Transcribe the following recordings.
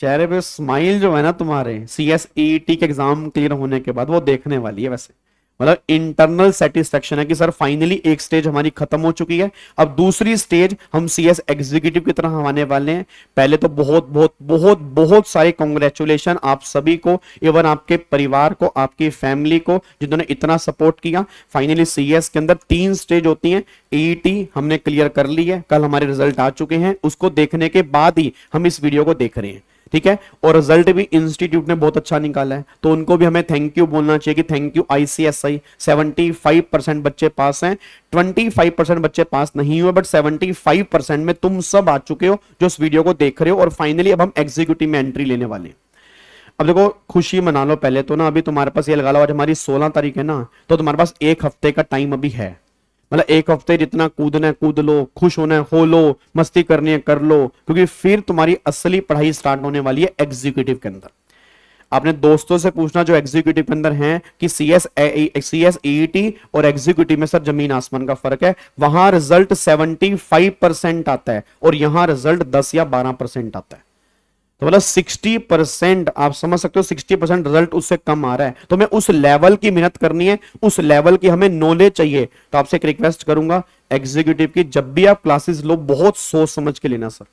चेहरे पे स्माइल जो है ना तुम्हारे CSET के एग्जाम क्लियर होने के बाद, वो देखने वाली है वैसे। मतलब इंटरनल सेटिस्फेक्शन है कि सर फाइनली एक स्टेज हमारी खत्म हो चुकी है, अब दूसरी स्टेज हम CS एग्जीक्यूटिव की तरह आने वाले हैं। पहले तो बहुत बहुत बहुत बहुत सारे कॉन्ग्रेचुलेशन आप सभी को, इवन आपके परिवार को, आपकी फैमिली को, जिन्होंने इतना सपोर्ट किया। फाइनली CS के अंदर 3 स्टेज होती हैं। EET हमने क्लियर कर ली है, कल हमारे रिजल्ट आ चुके हैं, उसको देखने के बाद ही हम इस वीडियो को देख रहे हैं, ठीक है। और रिजल्ट भी इंस्टीट्यूट ने बहुत अच्छा निकाला है, तो उनको भी हमें थैंक यू बोलना चाहिए कि थैंक यू ICSI। 75% बच्चे पास हैं, 25% बच्चे पास नहीं हुए, बट 75% में तुम सब आ चुके हो जो इस वीडियो को देख रहे हो। और फाइनली अब हम एग्जीक्यूटिव में एंट्री लेने वाले हैं। अब देखो खुशी मना लो पहले तो ना, अभी तुम्हारे पास ये लगा लो आज हमारी 16 तारीख है ना, तो तुम्हारे पास 1 हफ्ते का टाइम अभी है। मतलब 1 हफ्ते जितना कूदना है कूद लो, खुश होना है हो लो, मस्ती करनी है कर लो, क्योंकि फिर तुम्हारी असली पढ़ाई स्टार्ट होने वाली है एग्जीक्यूटिव के अंदर। आपने दोस्तों से पूछना जो एग्जीक्यूटिव के अंदर हैं कि CSET और एग्जीक्यूटिव में सर जमीन आसमान का फर्क है। वहां रिजल्ट 75% आता है और यहां रिजल्ट 10 या 12% आता है। तो मतलब 60%, आप समझ सकते हो 60% रिजल्ट उससे कम आ रहा है। तो हमें उस लेवल की मेहनत करनी है, उस लेवल की हमें नॉलेज चाहिए। तो आपसे एक रिक्वेस्ट करूंगा एग्जीक्यूटिव की, जब भी आप क्लासेस लो बहुत सोच समझ के लेना सर।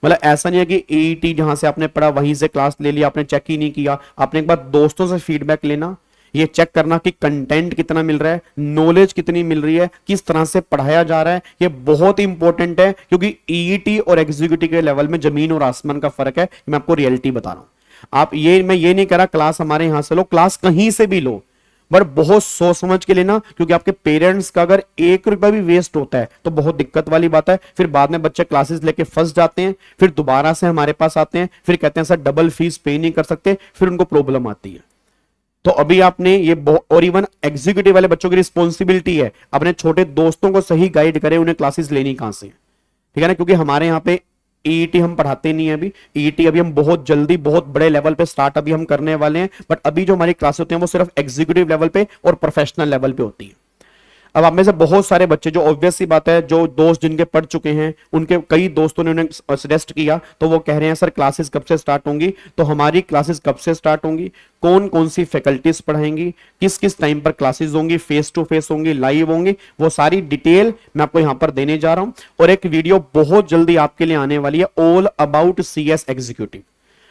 मतलब ऐसा नहीं है कि EET जहां से आपने पढ़ा वहीं से क्लास ले लिया, आपने चेक ही नहीं किया। आपने एक बार दोस्तों से फीडबैक लेना, ये चेक करना कि कंटेंट कितना मिल रहा है, नॉलेज कितनी मिल रही है, किस तरह से पढ़ाया जा रहा है। ये बहुत इंपॉर्टेंट है, क्योंकि EET और एग्जीक्यूटिव के लेवल में जमीन और आसमान का फर्क है। मैं आपको रियलिटी बता रहा हूं। मैं ये नहीं कह रहा क्लास हमारे यहां से लो, क्लास कहीं से भी लो, बट बहुत सोच समझ के लेना, क्योंकि आपके पेरेंट्स का अगर 1 रुपया भी वेस्ट होता है तो बहुत दिक्कत वाली बात है। फिर बाद में बच्चे क्लासेस लेके फंस जाते हैं, फिर दोबारा से हमारे पास आते हैं, फिर कहते हैं सर डबल फीस पे नहीं कर सकते, फिर उनको प्रॉब्लम आती है। तो अभी आपने ये, और इवन एग्जीक्यूटिव वाले बच्चों की रिस्पॉन्सिबिलिटी है अपने छोटे दोस्तों को सही गाइड करें उन्हें क्लासेस लेनी कहां से, ठीक है ना। क्योंकि हमारे यहाँ पे EET हम पढ़ाते नहीं है अभी। EET अभी हम बहुत जल्दी बहुत बड़े लेवल पे स्टार्ट अभी हम करने वाले हैं, बट अभी जो हमारी क्लास होती हैं वो सिर्फ एग्जीक्यूटिव लेवल पे और प्रोफेशनल लेवल पे होती है। अब आप में से बहुत सारे बच्चे, जो ऑब्वियस सी बात है, जो दोस्त जिनके पढ़ चुके हैं उनके कई दोस्तों ने उन्हें सजेस्ट किया, तो वो कह रहे हैं सर क्लासेस कब से स्टार्ट होंगी। तो हमारी क्लासेस कब से स्टार्ट होंगी, कौन कौन सी फैकल्टीज पढ़ाएंगी, किस किस टाइम पर क्लासेस होंगी, फेस टू फेस होंगी, लाइव होंगी, वो सारी डिटेल मैं आपको यहां पर देने जा रहा हूं। और एक वीडियो बहुत जल्दी आपके लिए आने वाली है, ऑल अबाउट CS एग्जीक्यूटिव,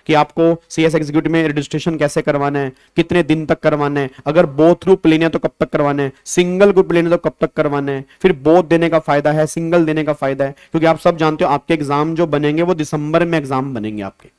कि आपको CS एग्जीक्यूटिव में रजिस्ट्रेशन कैसे करवाना है, कितने दिन तक करवाना है, अगर बोथ ग्रुप लेना है तो कब तक करवाना है, सिंगल ग्रुप लेना है तो कब तक करवाना है, फिर बोथ देने का फायदा है, सिंगल देने का फायदा है। क्योंकि आप सब जानते हो आपके एग्जाम जो बनेंगे वो दिसंबर में एग्जाम बनेंगे आपके।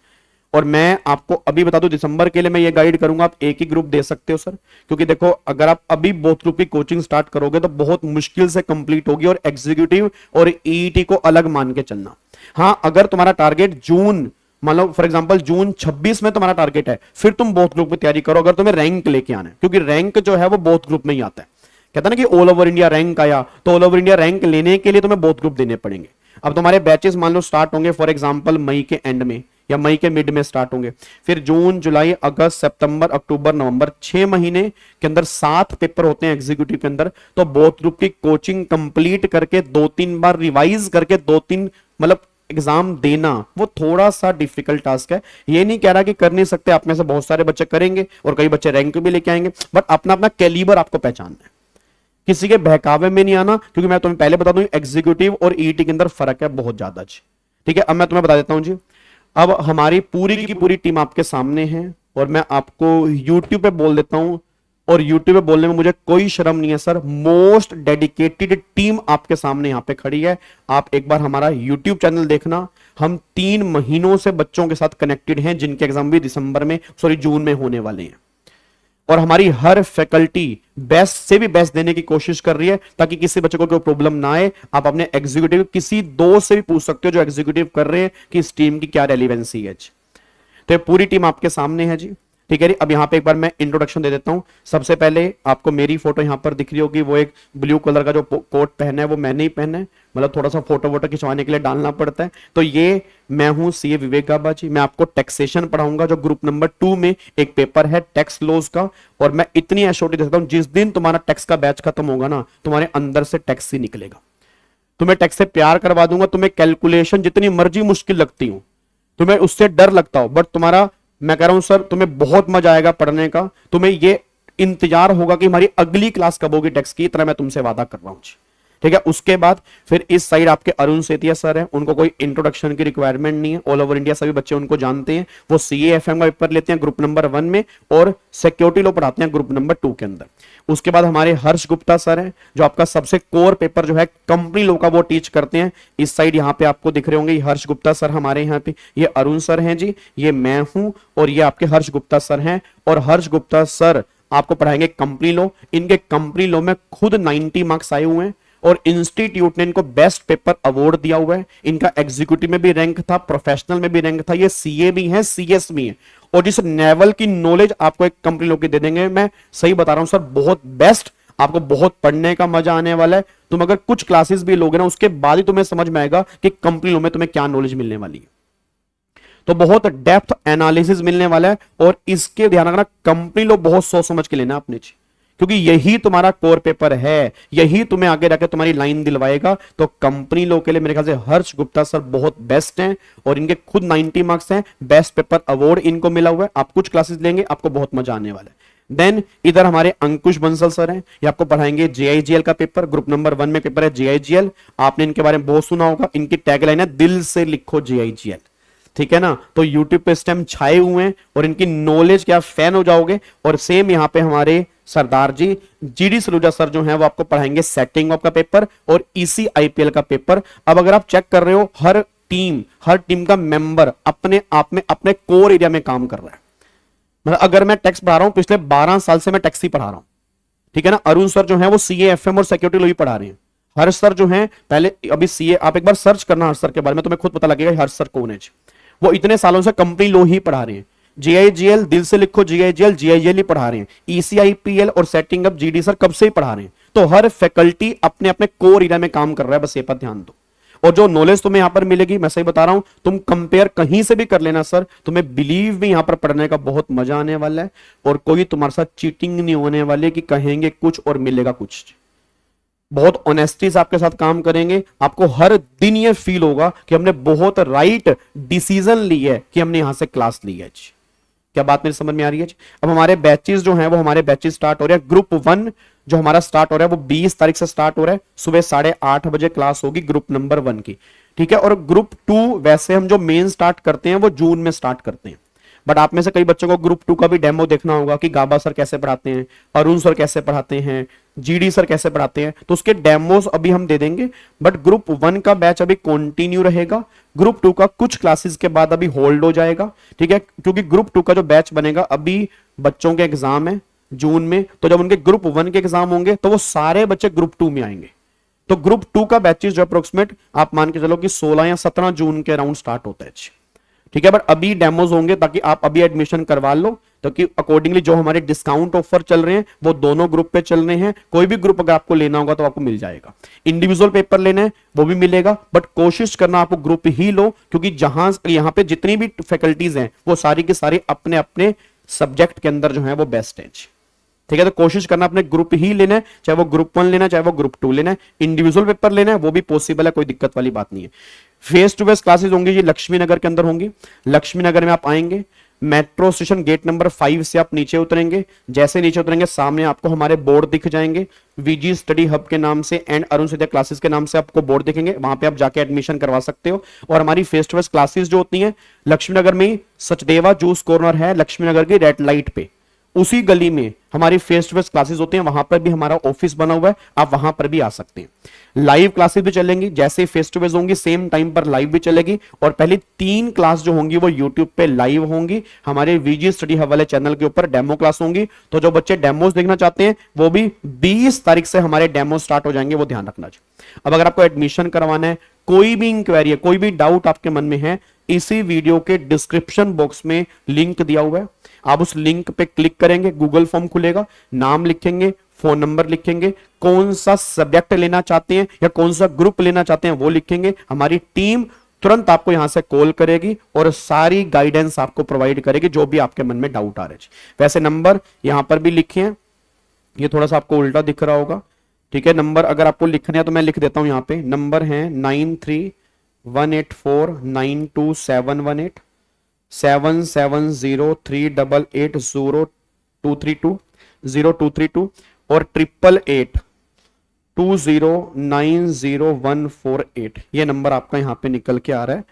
और मैं आपको अभी बता दूं दिसंबर के लिए मैं ये गाइड करूंगा आप एक ही ग्रुप दे सकते हो सर, क्योंकि देखो अगर आप अभी बोथ ग्रुप की कोचिंग स्टार्ट करोगे तो बहुत मुश्किल से कंप्लीट होगी, और एग्जीक्यूटिव और EET को अलग मान के चलना। हाँ, अगर तुम्हारा टारगेट जून, मान लो फॉर एग्जांपल जून 26 में तुम्हारा टारगेट है, फिर तुम बोथ ग्रुप में तैयारी करो अगर तुम्हें रैंक लेके आना है, क्योंकि रैंक जो है वो बोथ ग्रुप में ही आता है। कहता ना कि ऑल ओवर इंडिया रैंक आया, तो ऑल ओवर इंडिया रैंक लेने के लिए तुम्हें बोथ ग्रुप देने पड़ेंगे। अब तुम्हारे बैचेस मान लो स्टार्ट होंगे फॉर एग्जांपल मई के एंड में या मई के मिड में स्टार्ट होंगे, फिर जून जुलाई अगस्त सितंबर अक्टूबर नवंबर 6 महीने के अंदर 7 पेपर होते हैं एग्जीक्यूटिव के अंदर। तो बोथ ग्रुप की कोचिंग कंप्लीट करके 2-3 बार रिवाइज करके 2-3 मतलब एग्जाम देना वो थोड़ा सा डिफिकल्ट टास्क है। ये नहीं कह रहा कि कर नहीं सकते, आप में से बहुत सारे बच्चे करेंगे और कई बच्चे रैंक भी लेके आएंगे, बट अपना अपना कैलिबर आपको पहचानना है, किसी के बहकावे में नहीं आना। क्योंकि मैं तुम्हें पहले बता दूं एग्जीक्यूटिव और EET के अंदर फर्क है बहुत ज्यादा जी, ठीक है। अब मैं तुम्हें बता देता हूं जी, अब हमारी पूरी की पूरी टीम आपके सामने है, और मैं आपको YouTube पे बोल देता हूं, और YouTube पे बोलने में मुझे कोई शर्म नहीं है सर। मोस्ट डेडिकेटेड टीम आपके सामने यहां पे खड़ी है। आप एक बार हमारा YouTube चैनल देखना, हम 3 महीनों से बच्चों के साथ कनेक्टेड हैं जिनके एग्जाम भी जून में होने वाले हैं। और हमारी हर फैकल्टी बेस्ट से भी बेस्ट देने की कोशिश कर रही है ताकि किसी बच्चे को कोई प्रॉब्लम ना आए। आप अपने एग्जीक्यूटिव किसी दोस्त से भी पूछ सकते हो जो एग्जीक्यूटिव कर रहे हैं कि इस टीम की क्या रेलिवेंसी है। तो ये पूरी टीम आपके सामने है जी, ठीक है। अब यहां पे एक बार मैं इंट्रोडक्शन दे देता हूं। सबसे पहले आपको मेरी फोटो यहां पर दिख रही होगी, वो एक ब्लू कलर का जो कोट पहना है वो मैंने ही पहना है, मतलब थोड़ा सा फोटो वोटो खिंचवाने के लिए डालना पड़ता है। तो ये मैं हूं CA विवेक गाबा जी। मैं आपको टैक्सेशन पढ़ाऊंगा, जो ग्रुप नंबर 2 में एक पेपर है टैक्स लॉज का। और मैं इतनी एश्योरिटी दे सकता हूं जिस दिन तुम्हारा टैक्स का बैच खत्म होगा ना, तुम्हारे अंदर से टैक्स ही निकलेगा। तुम्हें टैक्स से प्यार करवा दूंगा, तुम्हें कैलकुलेशन जितनी मर्जी मुश्किल लगती हो तुम्हें उससे डर लगता हो, बट तुम्हारा, मैं कह रहा हूं सर तुम्हें बहुत मजा आएगा पढ़ने का, तुम्हें ये इंतजार होगा कि हमारी अगली क्लास कब होगी टैक्स की, इतना मैं तुमसे वादा कर रहा हूं जी। ठीक है, उसके बाद फिर इस साइड आपके अरुण सेतिया सर है, उनको कोई इंट्रोडक्शन की रिक्वायरमेंट नहीं है, ऑल ओवर इंडिया सभी बच्चे उनको जानते हैं, वो CAFM का पेपर लेते हैं ग्रुप नंबर 1 में और सिक्योरिटी लॉ पढ़ाते हैं ग्रुप नंबर 2 के अंदर। उसके बाद हमारे हर्ष गुप्ता सर हैं, जो आपका सबसे कोर पेपर जो है कंपनी लॉ का वो टीच करते हैं। इस साइड यहाँ पे आपको दिख रहे होंगे, ये हर्ष गुप्ता सर हमारे यहाँ पे, ये अरुण सर हैं जी, ये मैं हूं और ये आपके हर्ष गुप्ता सर हैं। और हर्ष गुप्ता सर आपको पढ़ाएंगे कंपनी लॉ। इनके कंपनी लॉ में खुद 90 मार्क्स आए हुए हैं और इंस्टीट्यूट ने इनको बेस्ट पेपर अवार्ड दिया हुआ है। इनका एग्जीक्यूटिव में भी रैंक था, प्रोफेशनल में भी रैंक था, ये CA भी है, CS भी है। और जिस लेवल की नॉलेज आपको एक कंपनी लोग की दे देंगे, मैं सही बता रहा हूं सर, बहुत बेस्ट, आपको बहुत पढ़ने का मजा आने वाला है। तुम अगर कुछ क्लासेस भी लोगे ना, उसके बाद ही तुम्हें समझ में आएगा कि कंपनी लोग में तुम्हें क्या नॉलेज मिलने वाली है। तो बहुत डेप्थ एनालिसिस मिलने वाला है और इसके ध्यान रखना, कंपनी लोग बहुत सोच समझ के लेना अपने, क्योंकि यही तुम्हारा कोर पेपर है, यही तुम्हें आगे जाकर तुम्हारी लाइन दिलवाएगा। तो कंपनी लॉ के लिए मेरे ख्याल से हर्ष गुप्ता सर बहुत बेस्ट हैं और इनके खुद 90 मार्क्स हैं, बेस्ट पेपर अवार्ड इनको मिला हुआ है। आप कुछ क्लासेस लेंगे, आपको बहुत मजा आने वाला है। देन इधर हमारे अंकुश बंसल सर हैं, ये आपको पढ़ाएंगे JIGL का पेपर, ग्रुप नंबर 1 में पेपर है JIGL। आपने इनके बारे में बहुत सुना होगा, इनकी टैगलाइन है दिल से लिखो JIGL, ठीक है ना। तो यूट्यूब पे इस टाइम छाए हुए हैं और इनकी नॉलेज के आप फैन हो जाओगे। और सेम यहाँ पे हमारे सरदार जी GD सलूजा सर जो हैं, वो आपको पढ़ाएंगे सेटिंग ऑफ का पेपर और EC IPL का पेपर। अब अगर आप चेक कर रहे हो, हर टीम का मेंबर अपने आप में अपने कोर एरिया में काम कर रहा है। मतलब अगर मैं टैक्स पढ़ा रहा हूं, पिछले 12 साल से मैं टैक्स ही पढ़ा रहा हूं, ठीक है ना। अरुण सर जो है वो CAFM और सिक्योरिटी लॉ ही पढ़ा रहे हैं। हर्ष सर जो है पहले, अभी CA, आप एक बार सर्च करना हर्ष सर के बारे में, तुम्हें खुद पता लगेगा हर्ष सर कौन है। वो इतने सालों से कंपनी लॉ ही पढ़ा रहे हैं। JIGL दिल से लिखो JIGL ही पढ़ा रहे हैं। EC IPL और सेटिंग अप GD सर कब से ही पढ़ा रहे हैं। तो हर फैकल्टी अपने अपने कोर एरिया में काम कर रहा है, बस ये पर ध्यान दो। और जो नॉलेज तुम्हें यहां पर मिलेगी, मैं सही बता रहा हूं, तुम कंपेयर कहीं से भी कर लेना सर, तुम्हें बिलीव भी यहां पर पढ़ने का बहुत मजा आने वाला है। और कोई तुम्हारे साथ चीटिंग नहीं होने वाली कि कहेंगे कुछ और मिलेगा कुछ। बहुत ऑनेस्टी से आपके साथ काम करेंगे। आपको हर दिन ये फील होगा कि हमने बहुत राइट डिसीजन ली है कि हमने यहां से क्लास ली है। क्या बात मेरी समझ में आ रही है? अब हमारे बैचेस जो हैं, वो हमारे बैचेस स्टार्ट हो रहे हैं। ग्रुप 1 जो हमारा स्टार्ट हो रहा है वो 20 तारीख से स्टार्ट हो रहा है, सुबह 8:30 बजे क्लास होगी ग्रुप नंबर 1 की, ठीक है। और ग्रुप 2 वैसे हम जो मेन स्टार्ट करते हैं वो जून में स्टार्ट करते हैं। बट आप में से कई बच्चों को ग्रुप 2 का भी डेमो देखना होगा कि गाबा सर कैसे पढ़ाते हैं, अरुण सर कैसे पढ़ाते हैं, GD सर कैसे पढ़ाते हैं, तो उसके डेमोस अभी हम दे देंगे। बट ग्रुप 1 का बैच अभी कंटिन्यू रहेगा। ग्रुप 2 का कुछ क्लासेस के बाद अभी होल्ड हो जाएगा, ठीक है, क्योंकि ग्रुप 2 का जो बैच बनेगा, अभी बच्चों के एग्जाम है जून में, तो जब उनके ग्रुप 1 के एग्जाम होंगे तो वो सारे बच्चे ग्रुप 2 में आएंगे। तो ग्रुप 2 का बैचेस जो अप्रोक्सीमेट आप मान के चलो कि 16 या 17 जून के अराउंड स्टार्ट होता है, ठीक है। बट अभी डेमोज होंगे ताकि आप अभी एडमिशन करवा लो, तो कि अकॉर्डिंगली जो हमारे डिस्काउंट ऑफर चल रहे हैं वो दोनों ग्रुप पे चल रहे हैं। कोई भी ग्रुप अगर आपको लेना होगा तो आपको मिल जाएगा। इंडिविजुअल पेपर लेना है वो भी मिलेगा, बट कोशिश करना आपको ग्रुप ही लो, क्योंकि जहां यहां पे जितनी भी फैकल्टीज हैं वो सारी की सारी अपने अपने सब्जेक्ट के अंदर जो है वो बेस्ट है, ठीक है। तो कोशिश करना अपने ग्रुप ही लेना है, चाहे वो ग्रुप 1 लेना है, चाहे वो ग्रुप 2 लेना है। इंडिविजुअल पेपर लेना है वो भी पॉसिबल है, कोई दिक्कत वाली बात नहीं है। फेस टू फेस क्लासेस होंगी, ये लक्ष्मी नगर के अंदर होंगी। लक्ष्मी नगर में आप आएंगे, मेट्रो स्टेशन गेट नंबर 5 से आप नीचे उतरेंगे। जैसे नीचे उतरेंगे सामने आपको हमारे बोर्ड दिख जाएंगे, VG स्टडी हब के नाम से एंड अरुण सेतिया क्लासेस के नाम से आपको बोर्ड दिखेंगे, वहां पे आप जाके एडमिशन करवा सकते हो। और हमारी फेस टू फेस क्लासेस जो होती हैं लक्ष्मी नगर में, सचदेवा जूस कॉर्नर है लक्ष्मी नगर की रेड लाइट पे, उसी गली में हमारी फेस टू फेस क्लासेस होती हैं। वहां पर भी हमारा ऑफिस बना हुआ है, आप वहां पर भी आ सकते हैं। लाइव क्लासेस भी चलेंगी, जैसे फेस टू फेस होंगी सेम टाइम पर लाइव भी चलेगी। और पहली 3 क्लास जो होंगी वो यूट्यूब पे लाइव होंगी, हमारे VG स्टडी हब वाले चैनल के ऊपर डेमो क्लास होंगी। तो जो बच्चे डेमोस देखना चाहते हैं वो भी 20 तारीख से हमारे डेमो स्टार्ट हो जाएंगे, वो ध्यान रखना चाहिए। अब अगर आपको एडमिशन करवाना है, कोई भी इंक्वायरी है, कोई भी डाउट आपके मन में है, इसी वीडियो के डिस्क्रिप्शन बॉक्स में लिंक दिया हुआ है, आप उस लिंक पे क्लिक करेंगे, गूगल फॉर्म खुलेगा, नाम लिखेंगे, फोन नंबर लिखेंगे, कौन सा सब्जेक्ट लेना चाहते हैं या कौन सा ग्रुप लेना चाहते हैं वो लिखेंगे। हमारी टीम तुरंत आपको यहां से कॉल करेगी और सारी गाइडेंस आपको प्रोवाइड करेगी जो भी आपके मन में डाउट आ रहे हैं। वैसे नंबर यहां पर भी लिखे हैं, ये थोड़ा सा आपको उल्टा दिख रहा होगा, ठीक है। नंबर अगर आपको लिखने हैं तो मैं लिख देता हूं, यहां पे नंबर है 9318492718। 7703880232 और 888820900148 ये नंबर आपका यहाँ पे निकल के आ रहा है।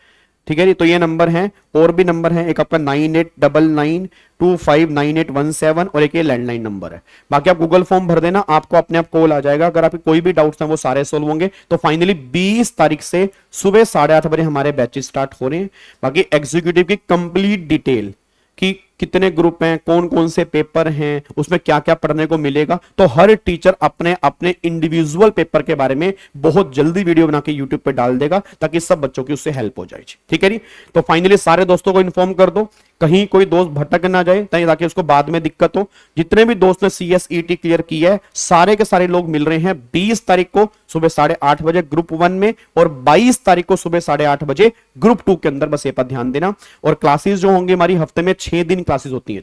ठीक है जी, तो ये नंबर है। और भी नंबर है, एक आपका 9899259817 और एक ये लैंडलाइन नंबर है। बाकी आप गूगल फॉर्म भर देना, आपको अपने आप कॉल आ जाएगा। अगर आपके कोई भी डाउट्स हैं वो सारे सोल्व होंगे। तो फाइनली 20 तारीख से सुबह 8:30 बजे हमारे बैचेस स्टार्ट हो रहे हैं। बाकी एग्जीक्यूटिव की कंप्लीट डिटेल कि कितने ग्रुप हैं, कौन कौन से पेपर हैं, उसमें क्या क्या पढ़ने को मिलेगा, तो हर टीचर अपने अपने इंडिविजुअल पेपर के बारे में बहुत जल्दी वीडियो बना के यूट्यूब पे डाल देगा ताकि सब बच्चों की उससे हेल्प हो जाए। ठीक है जी, तो फाइनली सारे दोस्तों को इन्फॉर्म कर दो, कहीं कोई दोस्त भटक ना जाए ताकि उसको बाद में दिक्कत हो। जितने भी दोस्त ने CSET क्लियर किया है सारे के सारे लोग मिल रहे हैं 20 तारीख को सुबह 8:30 बजे ग्रुप 1 में और 22 तारीख को सुबह 8:30 बजे ग्रुप 2 के अंदर। बस ये पर ध्यान देना। और क्लासेस जो होंगे हमारी हफ्ते में 6 दिन क्लासेस होती है।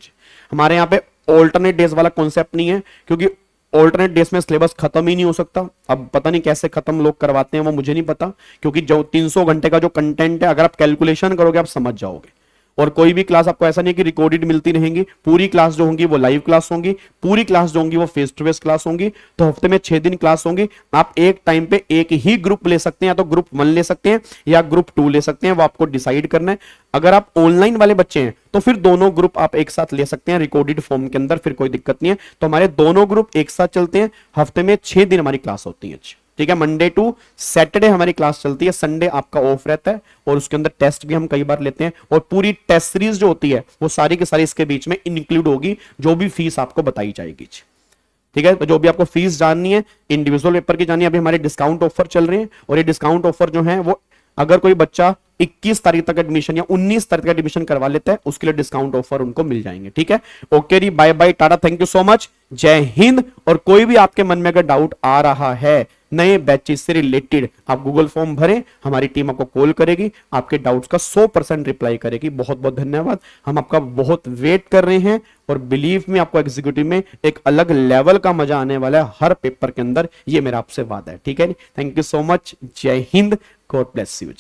हमारे यहाँ पे ऑल्टरनेट डेज वाला कॉन्सेप्ट नहीं है, क्योंकि ऑल्टरनेट डेज में सिलेबस खत्म ही नहीं हो सकता। अब पता नहीं कैसे खत्म लोग करवाते हैं वो मुझे नहीं पता, क्योंकि जो 300 घंटे का जो कंटेंट है अगर आप कैलकुलेशन करोगे आप समझ जाओगे। और कोई भी क्लास आपको ऐसा नहीं है कि रिकॉर्डेड मिलती रहेंगी, पूरी क्लास जो होंगी वो लाइव क्लास होंगी, पूरी क्लास जो होंगी वो फेस टू फेस क्लास होंगी। तो हफ्ते में 6 दिन क्लास होंगी। आप एक टाइम पे एक ही ग्रुप ले सकते हैं, या तो ग्रुप 1 ले सकते हैं या ग्रुप 2 ले सकते हैं, वो आपको डिसाइड करना है। अगर आप ऑनलाइन वाले बच्चे हैं तो फिर दोनों ग्रुप आप एक साथ ले सकते हैं रिकॉर्डेड फॉर्म के अंदर, फिर कोई दिक्कत नहीं है। तो हमारे दोनों ग्रुप एक साथ चलते हैं। हफ्ते में 6 दिन हमारी क्लास होती है। ठीक है, मंडे टू सैटरडे हमारी क्लास चलती है, संडे आपका ऑफ रहता है। और उसके अंदर टेस्ट भी हम कई बार लेते हैं। और पूरी टेस्ट सीरीज जो होती है वो सारी की सारी इसके बीच में इंक्लूड होगी, जो भी फीस आपको बताई जाएगी। ठीक है, तो जो भी आपको फीस जाननी है इंडिविजुअल पेपर की जाननी है, अभी हमारे डिस्काउंट ऑफर चल रहे हैं। और ये डिस्काउंट ऑफर जो है वो अगर कोई बच्चा 21 तारीख तक एडमिशन या 19 तारीख तक एडमिशन करवा लेता है उसके लिए डिस्काउंट ऑफर उनको मिल जाएंगे। ठीक है, ओके जी, bye bye, tata, thank you so much, जय हिंद। और कोई भी आपके मन में अगर डाउट आ रहा है नए बैचेस से रिलेटेड, आप गूगल फॉर्म भरें, हमारी टीम आपको कॉल करेगी, आपके डाउट्स का 100% रिप्लाई करेगी। बहुत बहुत धन्यवाद, हम आपका बहुत वेट कर रहे हैं। और बिलीव में आपको एग्जीक्यूटिव में एक अलग लेवल का मजा आने वाला है हर पेपर के अंदर, ये मेरा आपसे वादा है। ठीक है, थैंक यू सो मच, जय हिंद, गॉड ब्लेस यू।